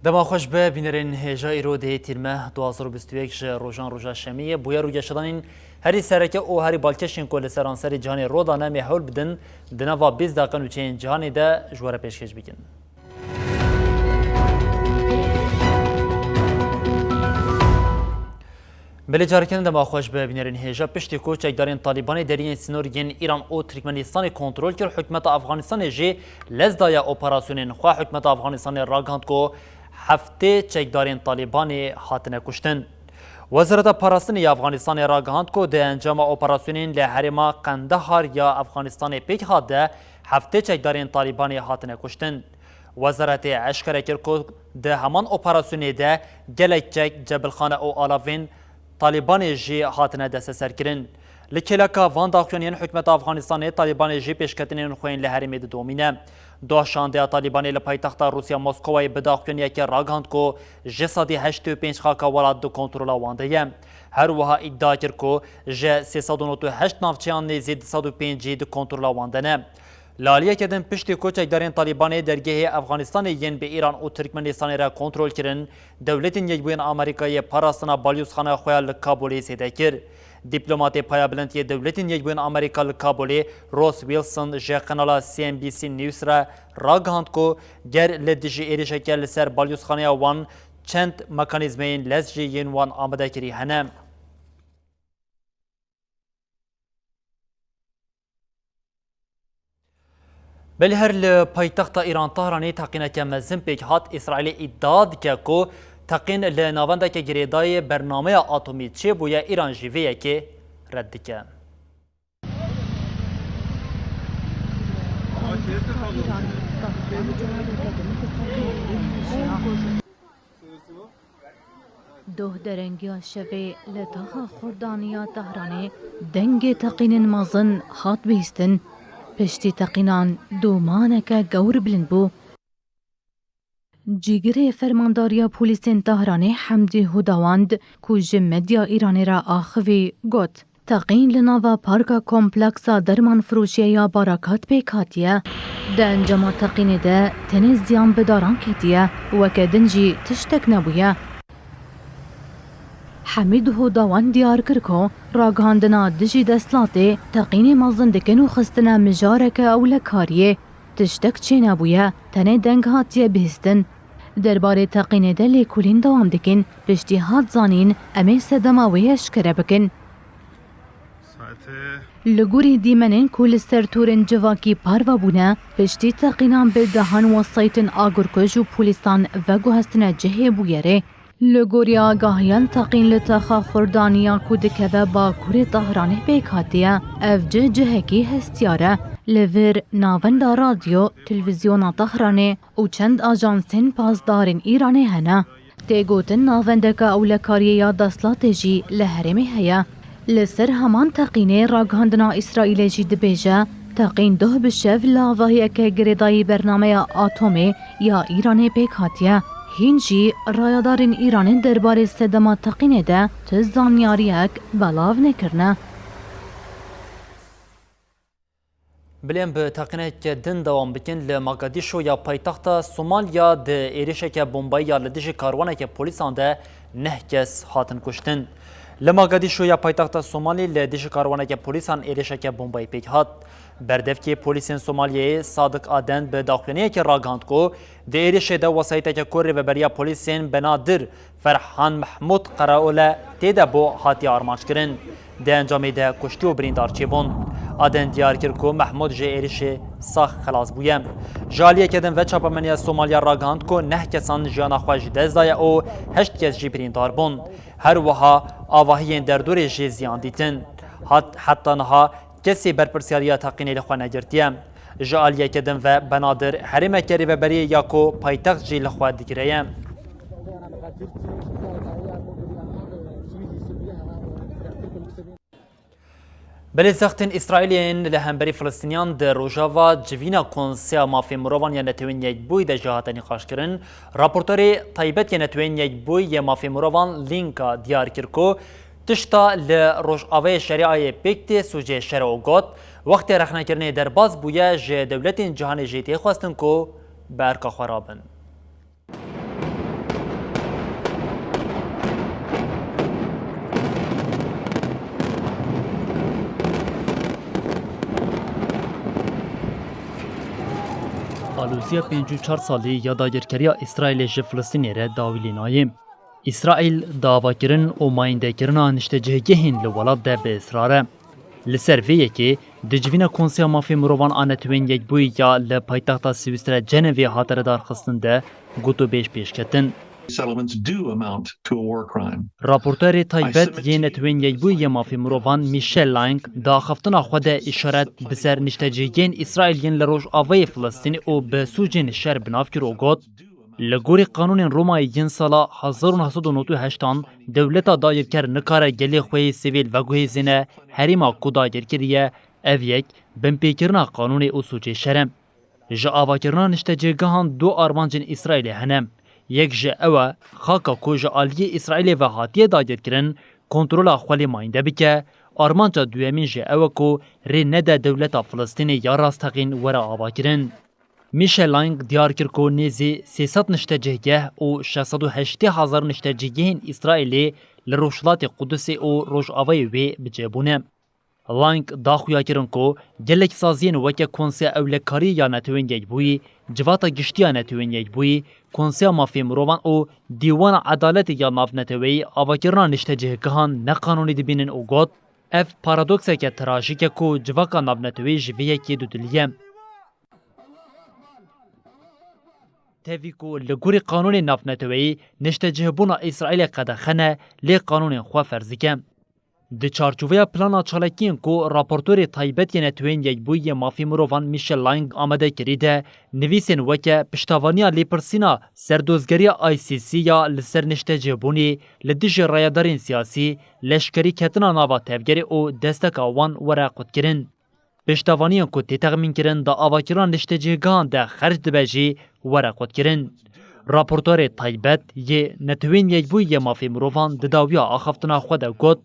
دما خوش به بینرین هجا ایروده تیرمه 2021 روزان روزا شمیه بویا رو گشتن هری سرکه او هری بالکشین کل سرانسری جهان رودانه محول بدن دنوا 20 دقیقه نوچین جهانی ده جواره پیشکش بکن. بله جارکن دما خوش به بینرین هجا پشتی کو چکدارین طالبان درین سنورگین ایران او ترکمنستان کنترل کرد حکومت افغانستان جی لزدایا اپراسیون خوا حکومت افغانستان راگاند کو هفته چکدارین طالبان هاتنه کشتن. وزارت پاراستنی افغانستان راگاند کو ده انجام اپراسیون لحرما قندهار یا افغانستان پیک هاده هفته چکدارین طالبان هاتنه کشتن. وزارت اشکره کرد کو ده همان اپراسیون ده گلک چک جبل خانه او آلاوین طالبان جی هاتنه دست سر کرن. لکلکا وان داخلین حکومت افغانستان طالبان جی پیشکتنین خوین لحرمی دومینه. داشانده طالبان لپایتخت روسیا مسکوی بداخلین که راگاند کو جسادی 85 خاکا ولاد دو کنترل وانده هر وها ادعا کرد کو ج 398 نافچیان نزید 105 دو کنترل وانده نه. لالیه کدن پشتی کوچکدارین طالبان درگاه افغانستان ین به ایران و ترکمنستان را کنترل کردن دولت یکبوین آمریکای پاراستنا بالیوس خانه خویل کابولی سیده کرد. دیپلمات پایابلندی دولت یکبوین آمریکا لکابولی روس ویلسون جه قنالا CNBC نیوز را راگاند کو گر لدجی ایریشکر لسر بالیوس خانه وان چند مکانیزمین لزجی ین وان آمده کری هنه. بل هر پایتخت ایران طهرانی تقینه که مزن پیک هات اسرائیل اداد که کو تقین لناونده که گریدای برنامه آتومی چه بویا ایران جیویه که رد که. دوه درنگیا شوی لطاق خوردانیا تهرانی دنگ تقین مازن هات بیستن پشتی تقینان دومانک گور بلند بو. جیگره فرمانداریا پولیسین تهرانی حمدی هداوند کوج مدیا ایرانی را آخوی گوت تقین لناوا پارکا کمپلکسا درمان فروشی یا باراکات بیکاتیه ده انجام تقین ده تنیز زیان بداران کتیه وکدنجی تشتک نبویه. حمید هداوند دیار کرکو راگاندنا دجی دستلاته تقین مازن دکن و خستنا مجارک اولکاریه تشتک چه نبویه تنه دنگ هاتیه بهستن. درباره تقین ده لیکولین دوام دکن پشتی هات زانین امی صدماوی اشکره بکن. لگوری دیمنین کل سرتورن جواکی پاروا بونه پشتی تقینان به دهان و سایتن آگرکش و پولیسان و گوهستن جهه بویره. لگوری آگاهیان تقین لطاقا خوردانیا کودکه و باکور طهرانه بیکاتیه افجه جهکی هستیاره لور ناوند رادیو تلویزیون طهرانه و چند آجانسین پاسدارین ایرانه هنه تیگوتن ناوندک اولکاری یا دستلات جی لحرمه هیا لسر همان تقینه راگهاندنا اسرائیل جی دبیجه تقین ده بشف لاواهی که گریدای برنامه آتومه یا ایرانه بیکاتیه هینجی رایدارین ایران درباره صدما تقینه ده تزانیاریک بلاو نکرنه. بلیم به تقینه که دن دوام بکن لماگادیشو یا پایتخت سومالیا ده ایریشه که بومبایی یا لدیش کاروانه که پولیسان ده نه کس هاتن کشتن. لماگادیشو یا پایتخت سومالی لدیش کاروانه که پولیسان ایریشه که بومبایی پیک هات. بردف که پولیسین سومالیه صادق آدن به داخلینیه که راگاند کو ده ایریشه ده وسایطه که کوری و بریا پولیسین بنادر فرحان محمود قراوله تیده بو هاتی آرمانش کرن. ده انجامی ده کشتی و بریندار چی بون. آدن دیار کرد که محمود جه ایریشه ساخ خلاص بویم. جالیه کدن و چاپمنی سومالیا راگاند کو نه کسان جانا خواج دزدای او 8 کس جی بریندار بون. هر وها آواهی در دور جه زیان دیتن. حتی نها کسی برپرسیاریا تقینی لخوا نگرتیم. جالیه کدن و بنادر حریم کری و بری یاکو پایتخت جی لخوا دیگریم. بله سختن اسرائیلین لهمبری فلسطینیان در روجاوا جوینا کنسیا مافی مروان یا نتوین یک بوی در جهات نقاش کرن راپورتاری تایبت یا نتوین یک بوی یا مافی مروان لینکا دیار کرکو تشتا لروج آوه شریعه پیکت سوجه شرع گوت وقت رخنه کرنه در باز بویا جه دولت جهان جیتی خواستن کو برکا خرابن. آلوزیا 54 سالی یا داگیرکریا اسرائیل جه فلسطینی را داویلی نایم. اسرائیل داوا کرن و ماینده کرنا نشته جهگهین لولاد ده به اصراره. لسر ویه که دجوین کنسیا مافی مروان آنتوین یک بوی یا لپایتاخت سویستر جنوی حاطر دار خستن ده گوتو بیش پیش کتن. راپورتر تایبت یه نتوین یک بوی یا مافی مروان میشل لانگ دا خفتنا خود اشارت بسر نشتجیگین اسرائیلین لروش آوه فلسطین و به سوجین شر بناف کرو گوت لگوری قانون رومای ین سالا 1998 دولتا داگیرکر نکاره گلی خوی سیویل و گوهی زینه هریما کو داگیرکریه او یک بمپیکرنا قانون او سوچه شرم. جا آواکرنا نشتجیگهان دو آرمانجین اسرائیل هنم. یک جه اوه خاکا کو جه آلیه اسرائیل و حاتیه داگیر کرن کنترول خوالی ماینده بکه آرمانجا دویمین جه اوه کو ری نده دولتا فلسطین یا راستقین ورا آوا کرن. میشل لانگ دیار کرد که نیزی 300 نشتجیگه و 680,000 نشتجیگه اسرائیلی لروشلات قدس و روش آوای وی بجیبونه. لانگ داخویا کرن که گلک سازین وکه کنسیا اولکاری یا نتوین یک بوی جواتا گشتی یا نتوین یک بوی کنسیا مافی مروان و دیوان عدالت یا ناف نتوی آواکرنا نشتجیگهان نقانونی دبینن او گوت اف پارادوکسه که تراژیکه که جواکا ناف نتوی جویه که دودلیه. تفیکو لگوری قانون نافنتوی نشته بونا اسرائیل قدخنه لی قانون خوا فرزیکه. ده چارچوبه پلانا چالکین کو راپورتور تایبت نتوین یک بوی مافی مروان میشل لانگ آمده کریده نویسین وکه پشتوانیا لیپرسینا سردوزگری ICC یا لسر نشته بونی لدیج رایدارین سیاسی لشکری کتنا ناوا تفگری او دستک آوان ورا قد کرن. پشتوانیان کو تتغمین کرن دا آواکران نشتجیگان دا خرج دبجی ورا قد کرن. راپورتور تایبت یه نتوین یک بوی یه مافی مروفان دداویا آخفتنا خود گود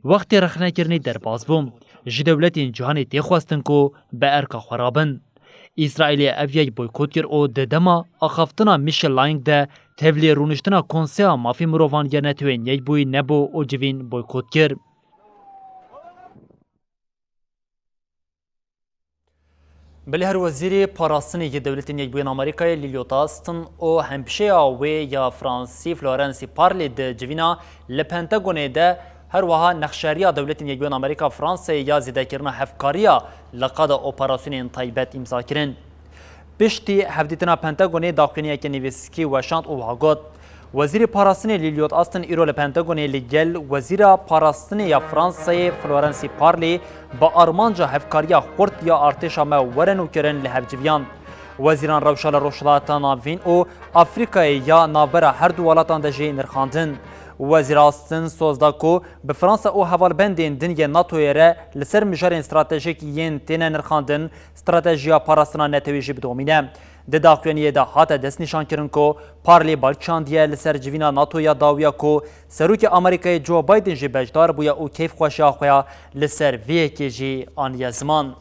وقتی رخنه کرنی در باز بوم جدولتین جهانی تیخواستن کو به ارکا خرابن. اسرائیل اویای بویکوت کر او ددما آخفتنا میشل لانگ ده تفلی رونشتنا کنسیا مافی مروفان یا نتوین یک بوی نبو او جوین بویکوت کر. بله هر وزیر پاراستنی که دولت یک بین آمریکای لیلیوتاستن او همپشه آوه یا فرانسی فلورنسی پارلی ده جوینا لپنتاگونه ده هر وها نقشاریا دولت یک بین آمریکا فرانسه یا زیده کرنا هفکاریا لقاد اپراسیون تایبت امضا کرن. پشتی هفدیتنا پنتاگونه داخلینی که نویسکی و شانت او هاگود وزیر پاراستنی لیلیوت آستن ایرو لپنتاگونه لگل وزیر پاراستنی یا فرانسه فلورنسی پارلی با آرمانجا هفکاریا خورد یا ارتشا ما ورنو کرن لهفجویان. وزیران روشال روشلاتان ناوین او افریقای یا نابرا هر دو ولاتان دجی نرخاندن. وزیر آستن سوزداکو به فرانسه او حوالبندین دنیا ناتوی را لسر مجارین استراتژیک ین تینه نرخاندن استراتژیا پاراستنا نتویجی بدومینه. ده داخلینیه ده هاته دست نشان کرن کو پارلی بالچاندیه لسر جوینا ناتو یا داویا کو سروک امریکای جو بایدن جی بجدار بویا او کیف خوشی آخویا لسر ویه که جی آنیا زمان.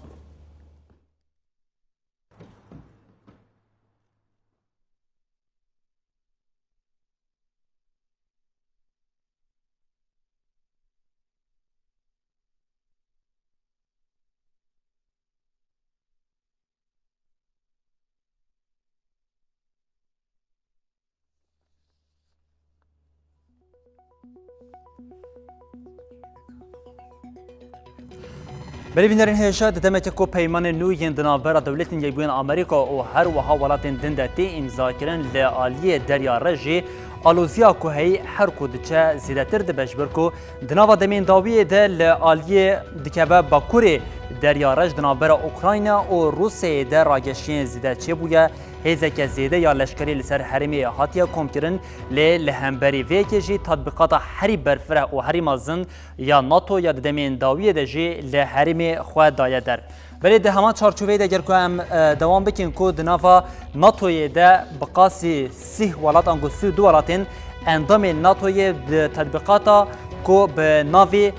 بله بینرین هیچا دمت کو پیمان نوی دنابرا دولت یک بین آمریکا و هر وها ولات دندتی امضا کردن لعالی دریا رژی آلوزیا کو هی هر کو دچه زیاتر د بشبر کو دناوا دمین داوی ده لعالی دکبه باکوری دریا رج دنابرا اوکراینا و روسیه ده راگشین زیده چه بویه هیزک زیده یا لشکری لسر حرمی هاتیا کم کرن لهمبری ویکی جی تطبیقات هری برفره و هری مازن یا ناتو یا دمین داویه ده جی لحرمی خواه دایه در بله ده همان چارچوبه ده گرکو هم دوام بکن که دنافا ناتوی ده بقاسی 30 ولات انگو 32 ولاتین اندام ناتوی تطبیقاتا که به ناوی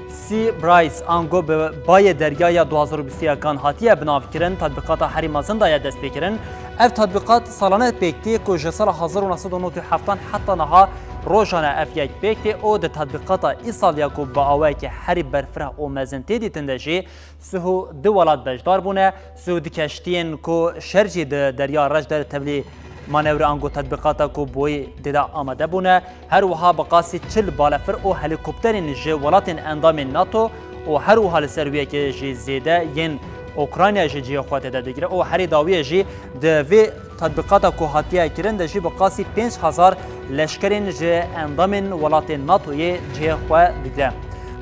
سی برایس آنگو به بای دریای 2021 کان هاتیه بناف کرن تطبیقات هری مازن دایه دست بکرن اف تطبیقات سالانه بکتی که جسال 1997 حتی نها روزانه اف یک بکتی او ده تطبیقات ایسالیا که با آوه که هری برفره او مزن تیدی تندشی سهو دو ولاد بجدار بونه سهو دی کشتین که شرجی ده دریا رج در تبلی مانور آنگو تطبیقاتا کو بوی دیده آمده بونه هر وها بقاسی 40 بالافر او هلیکوپترین جه ولاتین اندام ناتو و هر وها لسرویه که جی زیده ین اوکراینیا جی خواته ده دیگره او هری داویه جی ده وی تطبیقاتا کو هاتیه کرن ده جی بقاسی 5000 لشکرین جه اندام ولاتین ناتوی جی خواه دیگره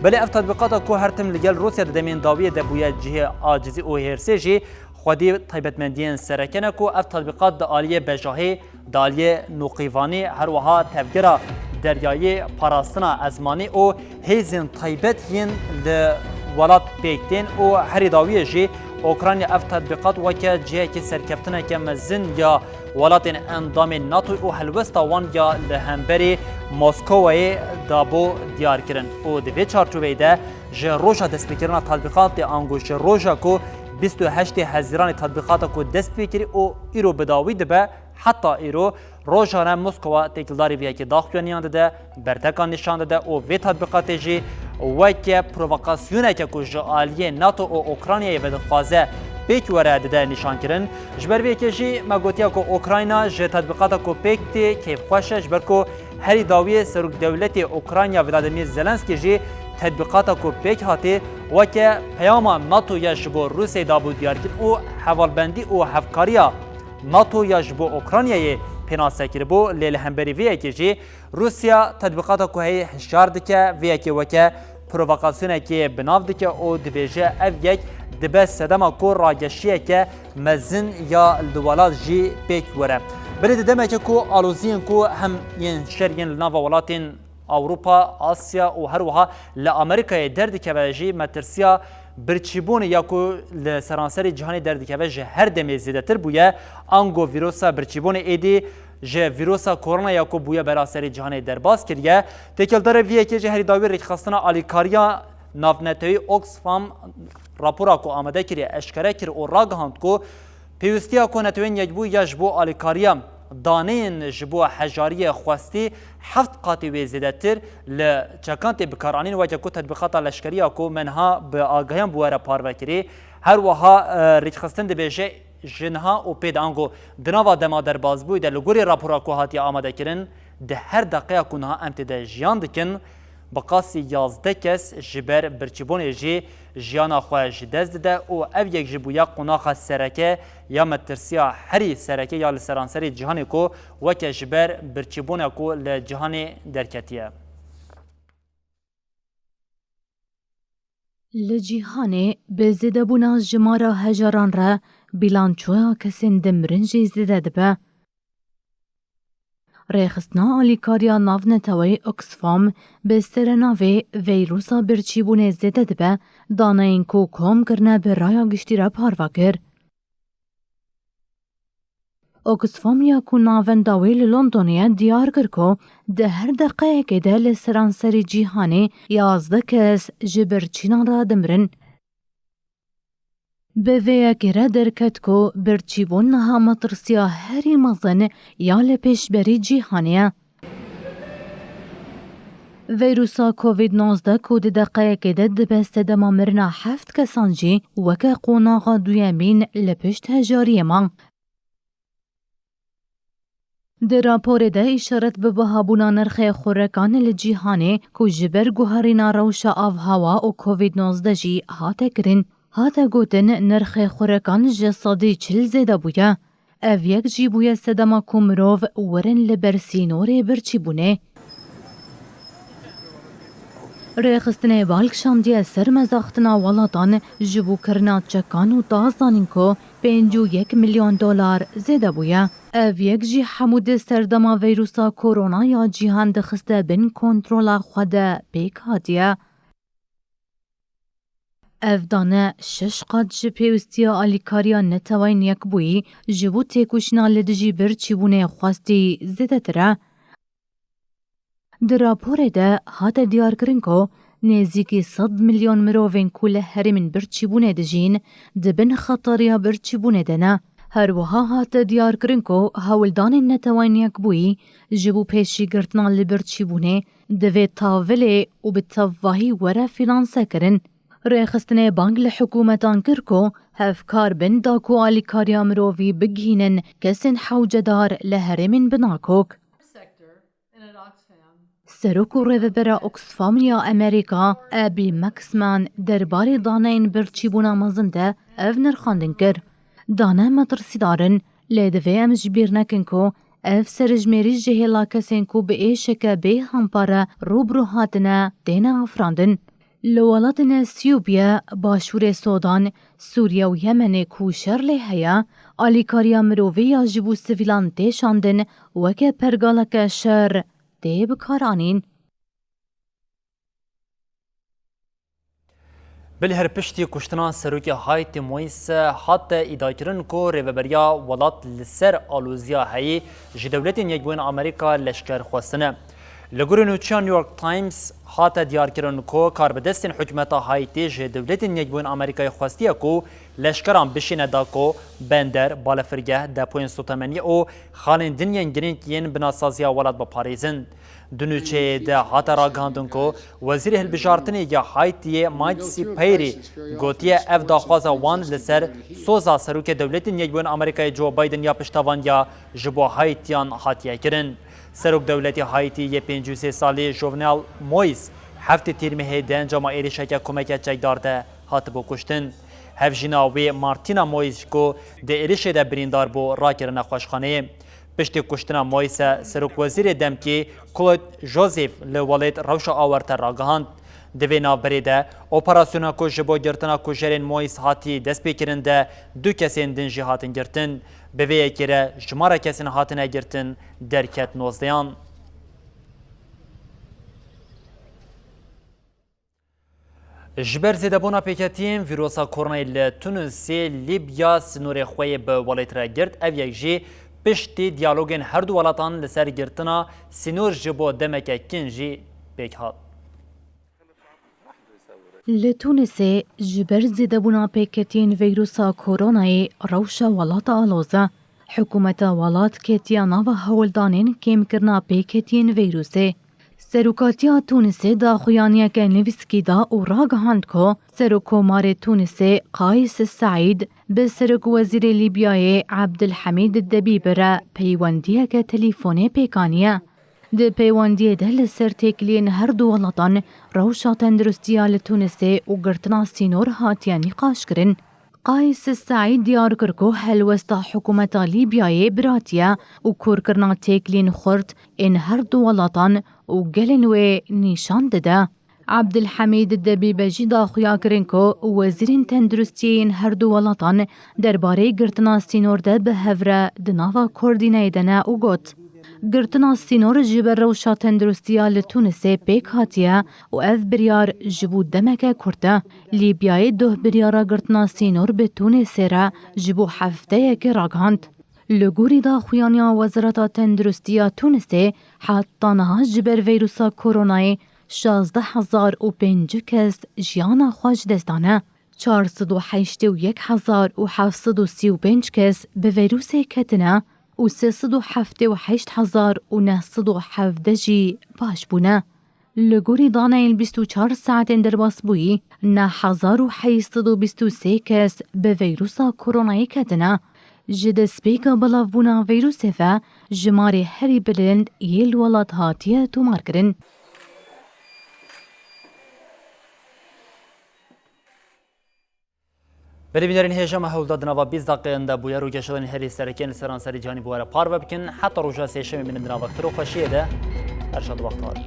بله اف تطبیقاتا کو هر تم لگل روسیا ده دمین داویه ده بویه جه آجزی او هرسی جی خودی طیبتمندین سرکنه کو اف تطبیقات دالیه بجاهی دالیه نوقیوانی هر وها تفگرا دریایی پاراستنا ازمانی او هیزن طیبت ین لولات بیکتین او هری داویه جی اوکراینیا اف تطبیقات وکه جه که سرکفتنه که مزن یا ولات اندام ناتو او هلوستا وان یا لهمبری مسکوی دابو دیار کرن او دوی چارچوبه ده جه روژا دست بکرنا تطبیقات آنگوش روژا کو 28 هزیران تطبیقات کو دست بکری او ایرو بداوی دبه حتی ایرو روزانه مسکو تکلداری وی که داخلیان ده برتکان نشان ده او وی تطبیقات جی وکه پرووکاسیونه که کو جالیه ناتو او اوکراینیا به خوازه پیک ورده ده نشان کردن جبر وی که جی مگوتیا کو اوکراینا ج تطبیقات کو پیکتی کیف خوشه جبر کو هری داوی سرک دولت اوکراینیا ولادیمیر زلنسکی جی تطبیقات کو پیک هاتی وکه پیام ناتو یا جبو روسیه دابو دیار کرد او حوالبندی او هفکاریا ناتو یا جبو اوکراینیا پناسه کرد بو لیل همبری وی که جی روسیا تطبیقات کو هی هشار دکه وی که وکه پرووکاسیونه که بناو دکه او دبیجه اف یک دبه سدما کو راگشیه که مزن یا دولات جی پیک وره بله دمه که کو آلوزین کو هم ین شرین لناوا ولاتین اوروپا آسیا و هر وها لامریکا درد که وجی مترسیا برچیبون یا کو لسرانسری جهانی درد که وجه هر دم زیاده تر بویه انگو ویروسا برچیبون ایدی جه ویروسا کرونا یا کو بویه براسری جهانی درباز کریه تکل داره ویه که هری داوی ریخستنا آلیکاریا نافنتوی اوکسفام راپورا کو آمده کریه اشکره کر او راگهاند کو پیوستیا کو نتوین یجبو یجبو آلیکاریا دانین جبو حجاری خواستی 7 قاطی و زیادتر لچکانت بکارانین و جکو تطبیقات لشکری کو منها به آگاهیان بواره پاروکری هر وها ریخستن دبیجه جنها و پیدانگو دناوا دما در بازبوی در لگوری راپورا کو هاتی آماده کرن ده هر دقیقه کنها امتده جیان دکن بقاسی 11 کس جبر برچبون جی جیانا خواه جدز ده او او یک جبویا قناخ سرکه یا مترسیا هری سرکه یا لسرانسری جهانی کو وکه جبر برچبون کو لجهانی درکتیه لجیهانه به زیده بونا جمارا هجاران را بیلانچویا کسین دمرنجی زیده دبه ریخستنا آلیکاریا ناونتوی اکسفام به سرناوی ویروسا برچیبونه زیده دبه دانه این کو کم کرنه به رایا گشتی را پاروا کر. اکسفام یا کو ناونداوی لندنیا دیار کر کو ده هر دقیقه که ده لسرانسری جیهانه 11 کس جبرچینان را دمرن. به ویا گره درکت کو برچیبون نها مترسیا هری مزن یا لپیش بری جیهانیه. ویروسا کووید-19 کود دقیقه ده دبسته دما مرنا 7 کسان جی وکه قوناغا دویمین لپشت هجاری ما. در راپور ده اشارت به بهابونا نرخ خورکان لجیهانه کو جبر گوهرینا روش آف هوا و کووید-19 جی هاته کرن. هاته گوتن نرخ خورکان جسادی 40 زیده بویا. او یک جی بویا سدما کومروف ورن لبرسینور برچی بونه. رخستنه بالک شاندیه سر مزاختنا ولاتان جبو کرنا چکان و تازانین کو 51 میلیون دلار زیده بویا. او یک جی حمود سردما ویروسا کورونا یا جیهان دخسته بین کنترولا خود بیک هاتیه. او دانه 6 قد جی پیوستیا آلیکاریا نتوین یک بوی جبو تیکوشنا لدجی برچیبونه خواستی زیده تره. در راپور ده هات دیار کرن کو نزدیکی 100 میلیون مروین کل هرمین برچیبونه دجین دبن خطریا برچیبونه دنه. هر وها هات دیار کرن کو هولدان نتوان یک بوی جبو پیشی گرتنا لبرچیبونه دوی تاوله و بتواهی وره فینانسه کرن. رخستنه بانک لحکومتان کرکو هفکار بن داکو آلیکاریا مروی بگهینن کسین حوجدار لهرمین بناکوک. سروکو ریوبرا اکسفام یا امریکا ابی مکسمان درباره دانین برچیبونا مزنده او نرخاندن کر. دانه مترسی دارن لیدوی ام جبیر نکن کو اف سرجمیری جهلا کسین کو به ایشکه به همپاره روبرو هاتنه دینه افراندن. لولاتن اثیوپیا، باشور سودان، سوریه و یمن کوشر لیهیا، آلیکاریا مروی یا جبو سویلان تیشاندن وکه پرگالک شر دی بکارانین. بلی هر پشتی کشتنا سروکی هایت مویس حتی ایداکرن کو ریوبریا ولات لسر آلوزیا هایی جدولتین یک بوین امریکا لشکر خواستنه. لگور نوچان نیویورک تایمز حتی دیار کرن کو کاربدستین حکمتا هایتی جدولتین یک بوین امریکای خواستیه کو لشکران بشینه دا کو بندر بالفرگه دپوین سوتمنی او خالین دنین گرینکین بناسازیا ولات با پاریزن. دنوچه ده حتی را گاندن کو وزیر هلبجارتنی یا هایتی مایدسی پیری گوتیه اف داخوازا وان لسر سوزا سروک دولتین یک بوین امریکای جو بایدن یا پشتوان یا جبو هایتیان حاتیه کرن. سروک دولتی هایتی یه 53 سالی جوونال مویس هفته تیرمه دنجاما ایریشک کمک چک دارده هات بو کشتن. هفجینا و مارتینا مویس کو ده ایریشه ده بریندار بو را کرن خوشخانه. پشتی کشتنا مویس سروک وزیر دمکی کلود جوزیف لوالید روش آورتر را گهاند. دوی نابریده اپراسیونا کو جبو گرتنا کو جرین مویس هاتی دست بیکرن ده دو کسین دنجی هاتن گرتن. به وی کره جماره کسین هاتنه گرتن درکت 19. جبر زیده بونا پیکتیم ویروسا کورونای لتونسی لیبیا سنور خوی به ولیت را گرد او یک جی پشتی دیالوگین هر دو ولاتان لسر گرتنا سنور جبو دمک کنجی پیک هات. لتونس جبر زیده بونا پیکتین ویروسا کورونای روشا ولات آلوزه. حکومت ولات کتیا ناو هولدانین کم کرنا پیکتین ویروسه. سروکاتیا تونسه دا خویانیا که نویسکی دا او راگهاند کو سروکو مار تونسه قایس سعید به سروک وزیر لیبیای عبدالحمید الدبیبره پیوندیه که تلیفونه پیکانیه. ده پیوندیه ده لسر تکلین هر دو ولطان روشا تندرستیا لتونسه و گرتنا سینور هاتیا نقاش کرن. قایس سعید دیار کرکو هلوستا حکومت لیبیای براتیا و کور کرنا تکلین خورد این هر دو ولطان و گلنوی نیشان دده. عبدالحمید الدبیبجی دا خویا کرن کو وزیرین تندرستیین هر دو ولطان درباره گرتنا سینور ده به هفره دناوا کردینه دنه و گوت. گرتنا سینور جبر روشا تندرستیا لتونسه پیک هاتیه و اف بریار جبو دمکه کرده. لیبیای ده بریارا گرتنا سینور به تونسه را جبو هفته یک راگاند. لگوری دا خویانیا وزارت تندرستیا تونسه حتی نها جبر ویروسا کورونای 16,005 کس جیانا خواج دستانه. 481,735 کس به ویروس کتنه و 378,917 جی باش بونه. لگوری دانه 24 ساعت در باس بویی 9,823 کس به ویروس کورونای کتنه. جد سپیکا بلاف بونا ویروس فا جماری هری بلند یل ولات هاتیه تو مارکرن. بلی بینرین هیجم هول دادنا و 20 دقیقه انده بویا رو گشتن هری سرکین سرانسری جانی بواره پار و بکن حتی روژا سیشم من دنا وقت رو خوشیه ده هر شد وقت هار